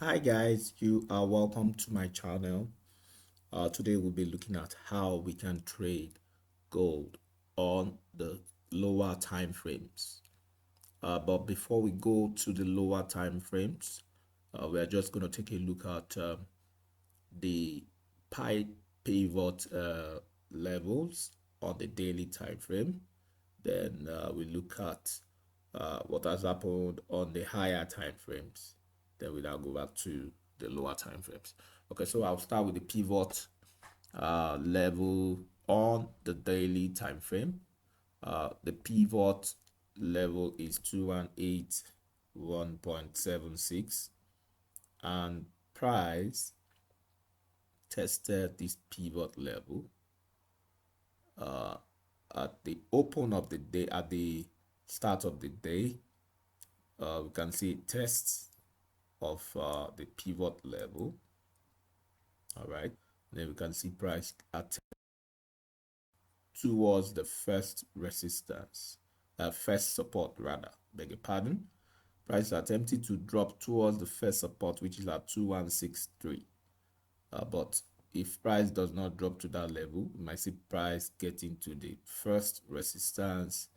Hi guys, you are welcome to my channel. Today we'll be looking at how we can trade gold on the lower time frames. But before we go to the lower time frames, we are just going to take a look at the pi pivot levels on the daily time frame. Then we look at what has happened on the higher time frames. Then we now go back to the lower time frames. Okay, so I'll start with the pivot level on the daily time frame. The pivot level is 2181.76, and price tested this pivot level at the open of the day. At the start of the day, we can see tests of the pivot level. All right, then we can see price at towards the first resistance, first support rather, beg your pardon. Price attempted to drop towards the first support, which is at 2163. But if price does not drop to that level, we might see price getting to the first resistance,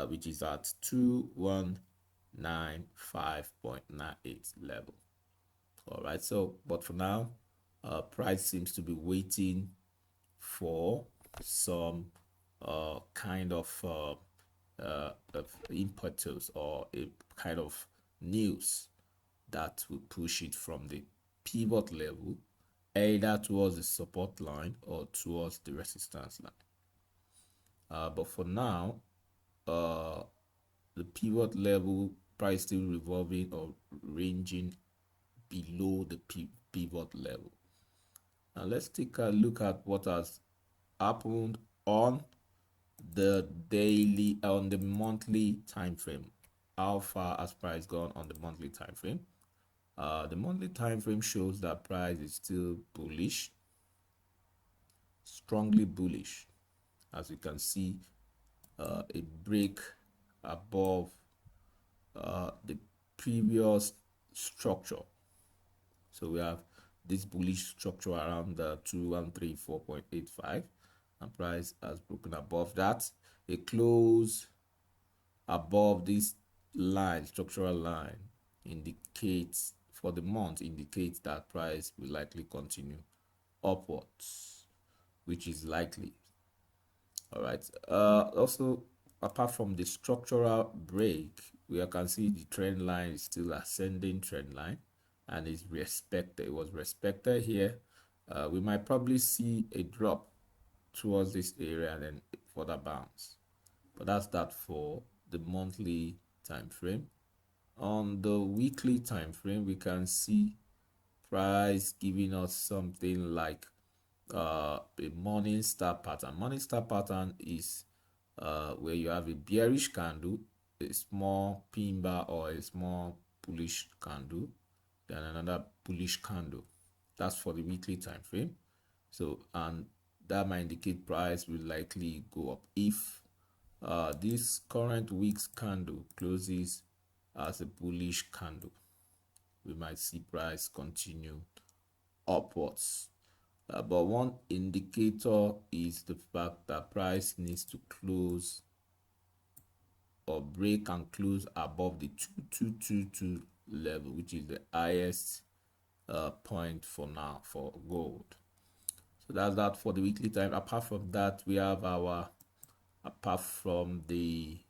which is at 2195.98 level. All right, so but for now, price seems to be waiting for some kind of impetus or a kind of news that will push it from the pivot level either towards the support line or towards the resistance line. But for now, the pivot level price still revolving or ranging below the pivot level. Now let's take a look at what has happened on the daily, on the monthly time frame. How far has price gone on the monthly time frame? The monthly time frame shows that price is still bullish, strongly bullish. As you can see, a break above the previous structure. So we have this bullish structure around the 2134.85, and price has broken above that. A close above this line, structural line, indicates for the month indicates that price will likely continue upwards, which is likely. All right. Also, apart from the structural break, we can see the trend line is still ascending trend line, and is respected. It was respected here. We might probably see a drop towards this area and then further bounce. But that's that for the monthly time frame. On the weekly time frame, we can see price giving us something like a morning star pattern. Morning star pattern is where you have a bearish candle, a small pin bar or a small bullish candle, then another bullish candle. That's for the weekly time frame. So, and that might indicate price will likely go up if this current week's candle closes as a bullish candle. We might see price continue upwards. But one indicator is the fact that price needs to close or break and close above the 2222 level, which is the highest point for now for gold. So that's that for the weekly time. Apart from that, we have our, apart from the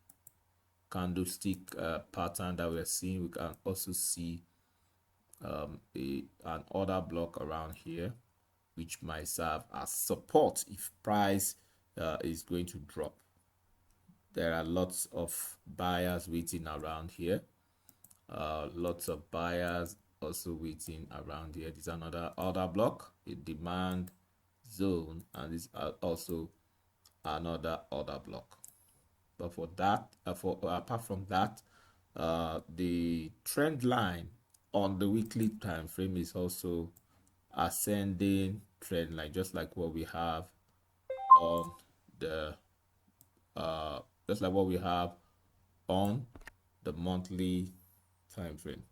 candlestick pattern that we're seeing, we can also see an order block around here, which might serve as support if price is going to drop. There are lots of buyers waiting around here. Lots of buyers also waiting around here. This is another order block, a demand zone, and this is also another order block. But for that, apart from that, the trend line on the weekly time frame is also ascending trend line, just like what we have on the just like what we have on the monthly time frame.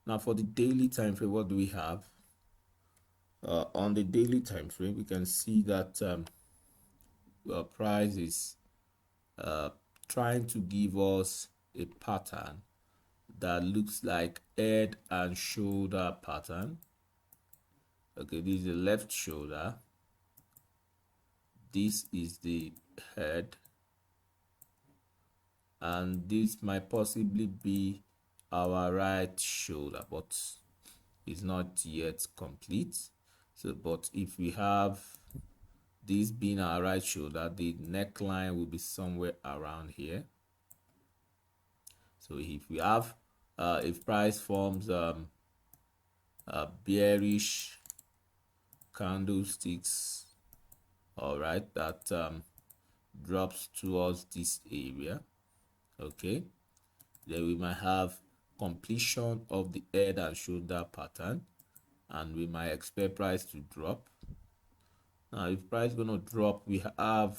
Now for the daily time frame, what do we have? On the daily time frame, we can see that price is trying to give us a pattern that looks like head and shoulder pattern. Okay, this is the left shoulder, this is the head, and this might possibly be our right shoulder, but it's not yet complete. So but if we have this being our right shoulder, the neckline will be somewhere around here. So if we have if price forms bearish candlesticks, all right, that drops towards this area, okay, then we might have completion of the head and shoulder pattern, and we might expect price to drop. Now if price gonna drop, we have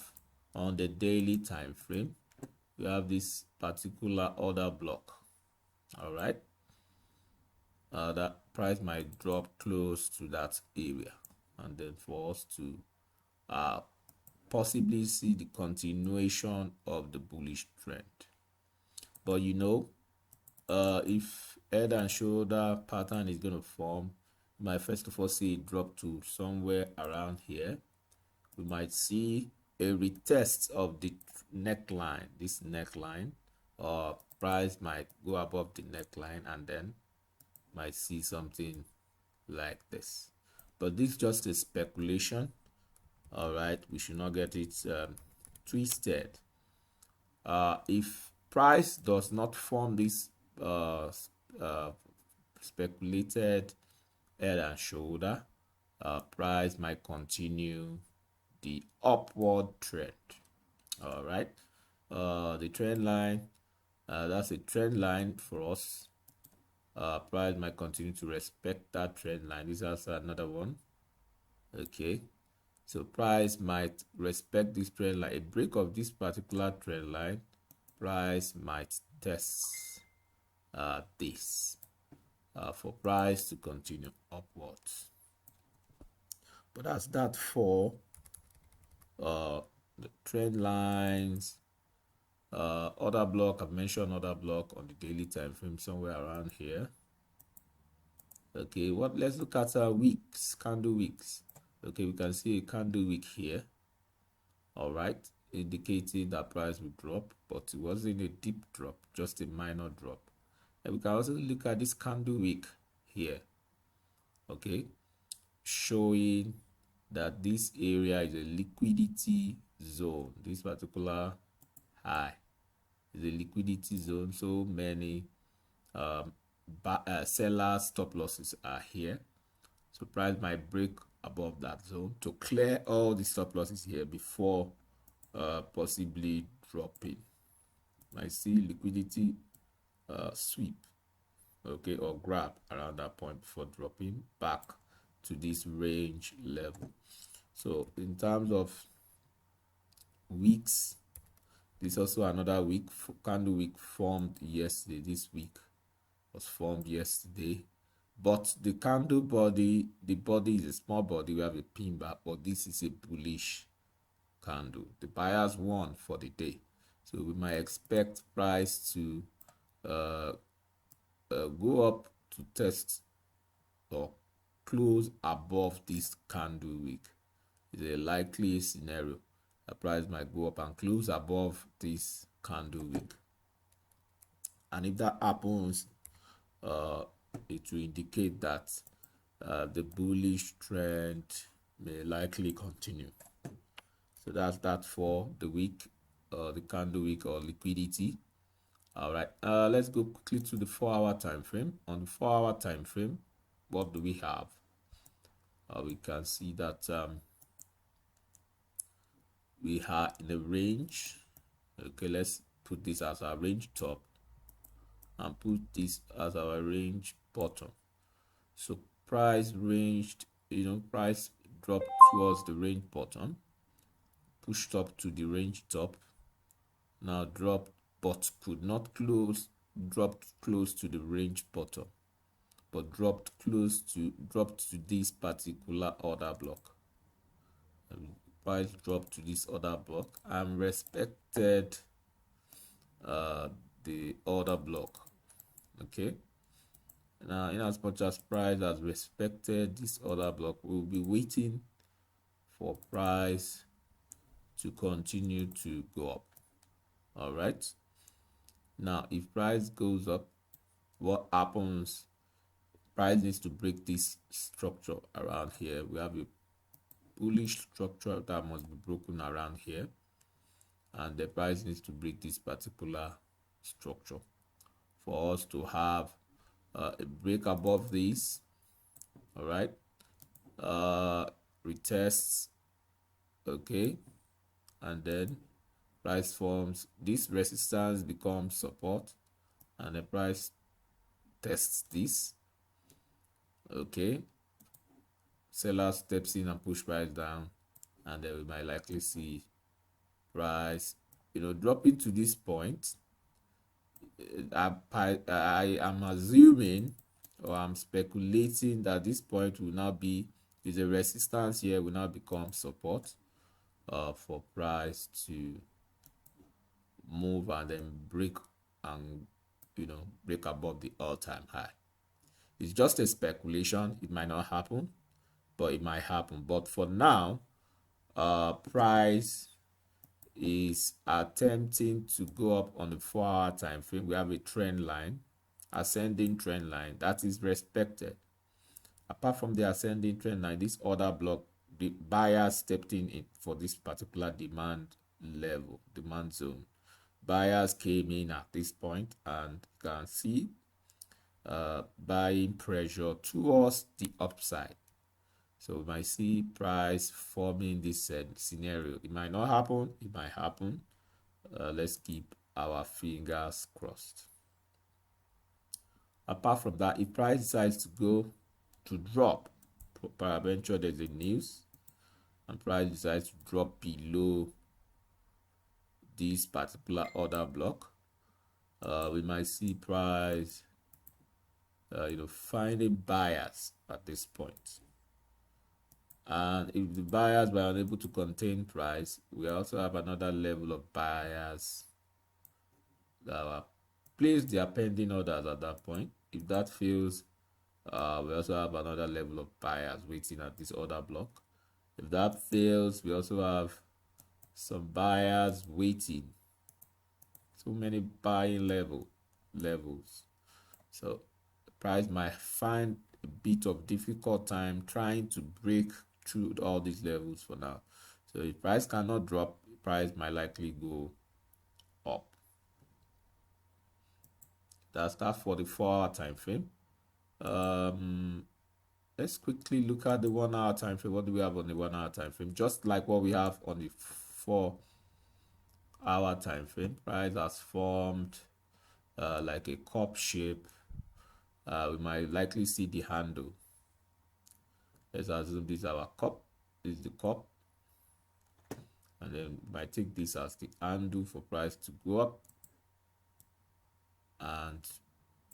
on the daily time frame, we have this particular order block, all right, that price might drop close to that area, and then for us to possibly see the continuation of the bullish trend. But you know, if head and shoulder pattern is going to form, you might first of all see it drop to somewhere around here. We might see a retest of the neckline, this neckline, or price might go above the neckline and then might see something like this. But this is just a speculation, all right, we should not get it twisted. If price does not form this speculated head and shoulder, price might continue the upward trend, all right. The trend line, that's a trend line for us. Price might continue to respect that trend line. This is also another one, okay. So price might respect this trend line. A break of this particular trend line, price might test this for price to continue upwards. But that's that for the trend lines. Order block, I've mentioned order block on the daily time frame somewhere around here. Okay, let's look at wicks, candle wicks. Okay, we can see a candle wick here, all right, indicating that price will drop, but it wasn't a deep drop, just a minor drop. And we can also look at this candle wick here, okay, showing that this area is a liquidity zone. This particular high is a liquidity zone, so many seller stop losses are here. So price might break above that zone to clear all the stop losses here before possibly dropping. I see liquidity sweep, okay, or grab around that point before dropping back to this range level. So in terms of weeks, this is also another week. Candle wick formed yesterday. This week was formed yesterday, but the candle body, the body is a small body. We have a pin bar, but this is a bullish candle. The buyers won for the day, so we might expect price to go up to test or close above this candle wick. It's a likely scenario. The price might go up and close above this candle wick, and if that happens, it will indicate that the bullish trend may likely continue. So that's that for the week, the candle wick or liquidity. All right, let's go quickly to the 4-hour time frame. On the 4-hour time frame, what do we have? We can see that we are in a range. Okay, let's put this as our range top and put this as our range bottom. So price ranged, price dropped towards the range bottom, pushed up to the range top, now dropped but could not close, dropped close to the range bottom. but dropped to this particular order block. Price dropped to this order block and respected the order block. Okay, now in as much as price has respected this order block, we'll be waiting for price to continue to go up. All right, now if price goes up, what happens? Price needs to break this structure around here. We have a bullish structure that must be broken around here, and the price needs to break this particular structure for us to have a break above this. All right, retests. Okay, and then price forms this resistance, becomes support, and the price tests this. Okay, seller steps in and push price down, and then we might likely see price dropping to this point. I am assuming, or I'm speculating, that this point will now be a resistance here, will now become support for price to move and then break and break above the all-time high. It's just a speculation. It might not happen, but it might happen. But for now, price is attempting to go up on the 4-hour time frame. We have a trend line, ascending trend line, that is respected. Apart from the ascending trend line, this order block, the buyers stepped in for this particular demand level, demand zone. Buyers came in at this point, and you can see buying pressure towards the upside. So we might see price forming this scenario. It might not happen, it might happen. Let's keep our fingers crossed. Apart from that, if price decides to go to drop, peradventure there's a news, and price decides to drop below this particular order block, we might see price finding buyers at this point. And if the buyers were unable to contain price, we also have another level of buyers that will place their pending orders at that point. If that fails, we also have another level of buyers waiting at this order block. If that fails, we also have some buyers waiting. So many buying levels. So the price might find a bit of difficult time trying to break through all these levels for now. So if price cannot drop, price might likely go up. That's that for the 4-hour time frame. Let's quickly look at the 1-hour time frame. What do we have on the 1-hour time frame? Just like what we have on the 4-hour time frame, price has formed like a cup shape. We might likely see the handle. Let's assume this is our cup. This is the cup, and then we might take this as the handle for price to go up and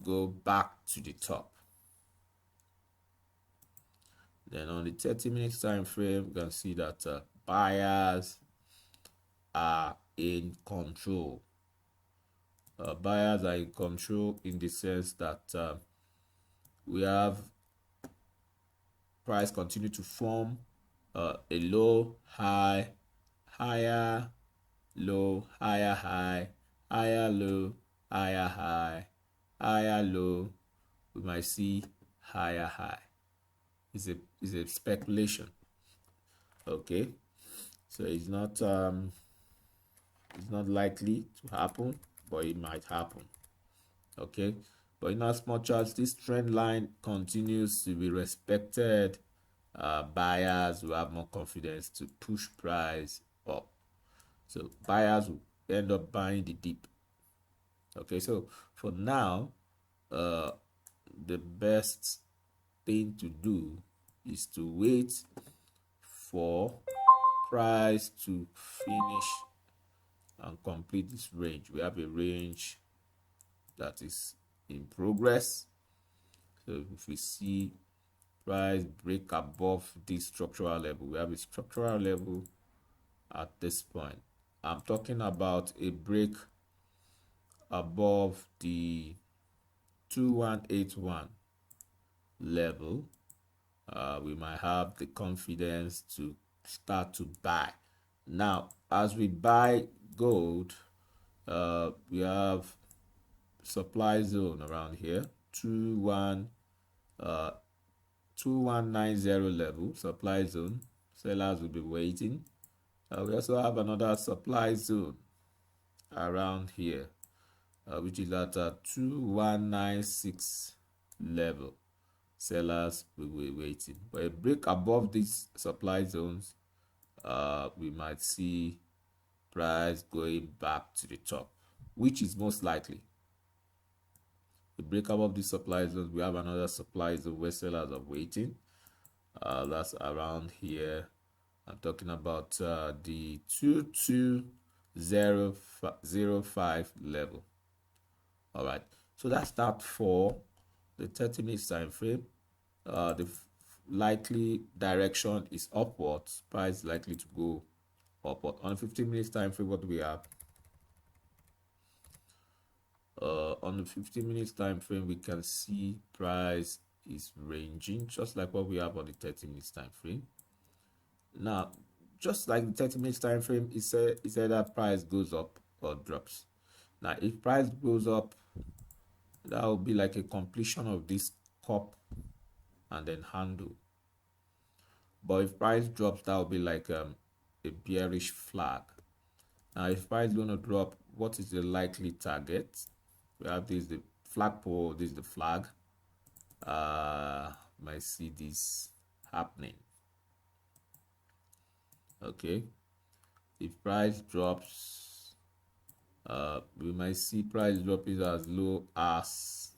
go back to the top. Then on the 30-minute time frame, you can see that buyers are in control. Buyers are in control in the sense that we have price continue to form a low, high, higher, low, higher, high, higher, low, higher, high, higher, low. We might see higher high. It's a speculation. Okay, so it's not likely to happen, but it might happen. Okay, but in as much as this trend line continues to be respected, buyers will have more confidence to push price up. So buyers will end up buying the dip. Okay, so for now, the best thing to do is to wait for price to finish and complete this range. We have a range that is in progress. So if we see price break above this structural level, we have a structural level at this point. I'm talking about a break above the 2181 level. We might have the confidence to start to buy. Now, as we buy gold, we have supply zone around here, 2190 level, supply zone. Sellers will be waiting. We also have another supply zone around here, which is at 2196 level. Sellers will be waiting. But a break above these supply zones, we might see price going back to the top, which is most likely. The break above these supply zones, we have another supply zone where sellers are waiting. That's around here. I'm talking about the 22005 level. All right, so that's that for the 30-minute time frame. The likely direction is upwards. Price likely to go upward. On the 15-minute time frame, what do we have? On the 15-minute time frame, we can see price is ranging just like what we have on the 30-minute time frame. Now, just like the 30-minute time frame, it's either price goes up or drops. Now, if price goes up, that will be like a completion of this cup and then handle. But if price drops, that will be like a bearish flag. Now, if price is going to drop, what is the likely target? We have this the flagpole, this is the flag. Might see this happening. Okay, if price drops, we might see price dropping as low as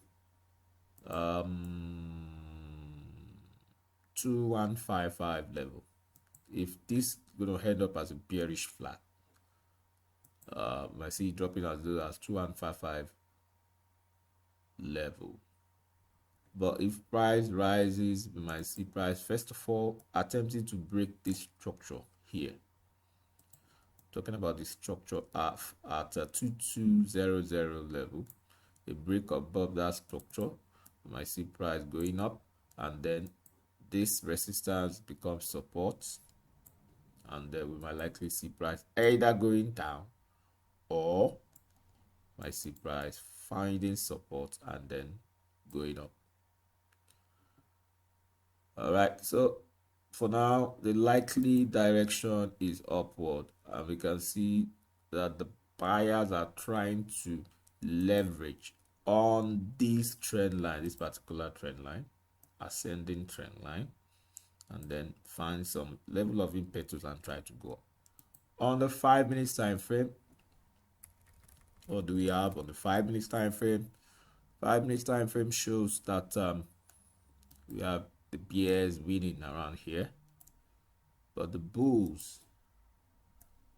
2155 level. If this is going to end up as a bearish flag, might see it dropping as low as 2155 level. But if price rises, we might see price first of all attempting to break this structure here. Talking about the structure at 2200 level, a break above that structure, we might see price going up, and then this resistance becomes support, and then we might likely see price either going down or might see price finding support and then going up. All right, so for now the likely direction is upward, and we can see that the buyers are trying to leverage on this trend line, this particular trend line, ascending trend line, and then find some level of impetus and try to go up. On the 5-minute time frame, what do we have on the 5-minute time frame? 5-minute time frame shows that we have the bears winning around here, but the bulls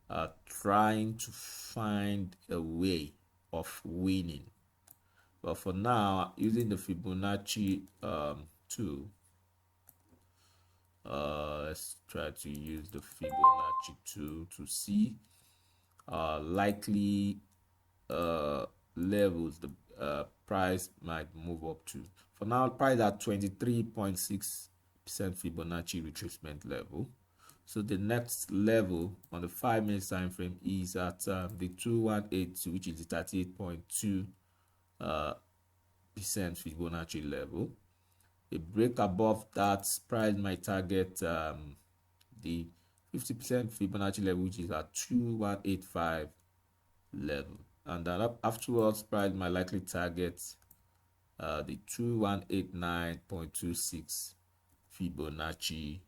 are trying to find a way of winning. But for now, using the Fibonacci tool, let's try to use the Fibonacci tool to see likely levels the price might move up to. For now, price at 23.6% Fibonacci retracement level. So the next level on the 5-minute time frame is at the 2182, which is the 38.2% Fibonacci level. A break above that, price might target the 50% Fibonacci level, which is at 2185 level, and then afterwards price might likely target the 2189.26 Fibonacci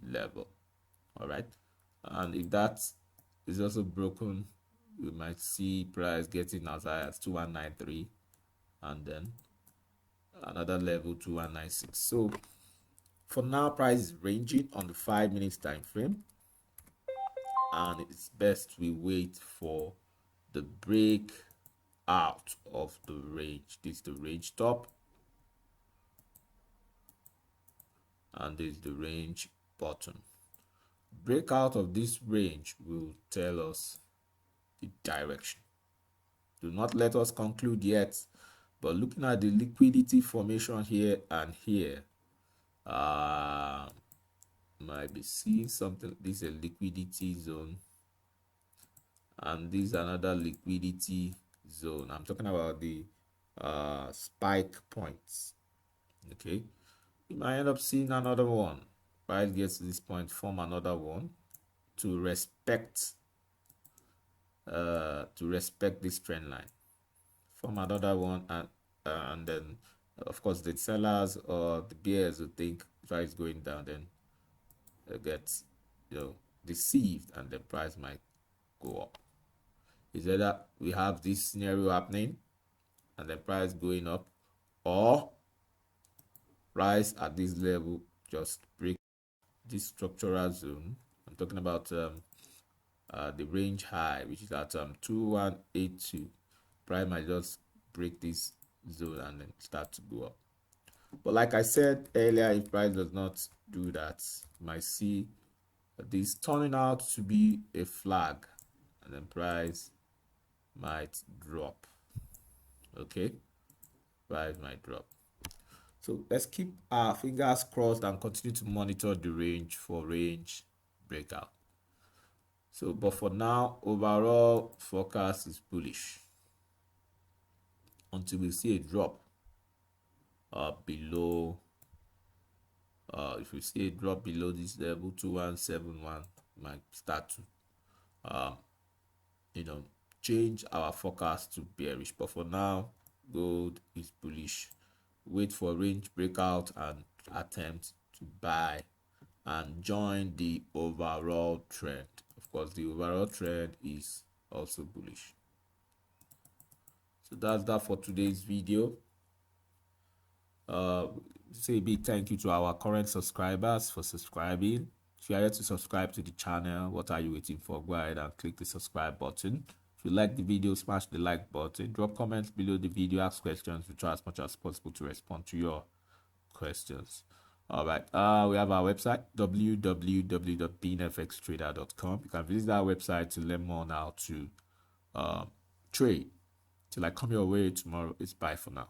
level. All right, and if that is also broken, we might see price getting as high as 2193 and then another level 2196. So for now, price is ranging on the 5-minute time frame, and it's best we wait for the break out of the range. This is the range top, and this is the range bottom. Breakout of this range will tell us the direction. Do not let us conclude yet, but looking at the liquidity formation here and here, might be seeing something. This is a liquidity zone, and this is another liquidity zone. I'm talking about the spike points. Okay, you might end up seeing another one. Price gets to this point, form another one to respect this trend line, form another one, and then of course the sellers or the bears will think price going down, then get deceived, and the price might go up. Is either we have this scenario happening and the price going up, or price at this level just break this structural zone. I'm talking about the range high, which is at 2182. Price might just break this zone and then start to go up. But like I said earlier, if price does not do that, you might see this turning out to be a flag, and then price might drop. Okay, price might drop. So let's keep our fingers crossed and continue to monitor the range for range breakout. So, but for now, overall forecast is bullish until we see a drop below. If we see a drop below this level 2171, might start to change our forecast to bearish. But for now, gold is bullish. Wait for range breakout and attempt to buy and join the overall trend. Of course, the overall trend is also bullish. So that's that for today's video. Say a big thank you to our current subscribers for subscribing. If you are yet to subscribe to the channel, what are you waiting for? Go ahead and click the subscribe button. If you like the video, smash the like button. Drop comments below the video, ask questions. We try as much as possible to respond to your questions. All right, we have our website, www.beanfxtrader.com. You can visit our website to learn more on how to trade. Till I come your way tomorrow, it's bye for now.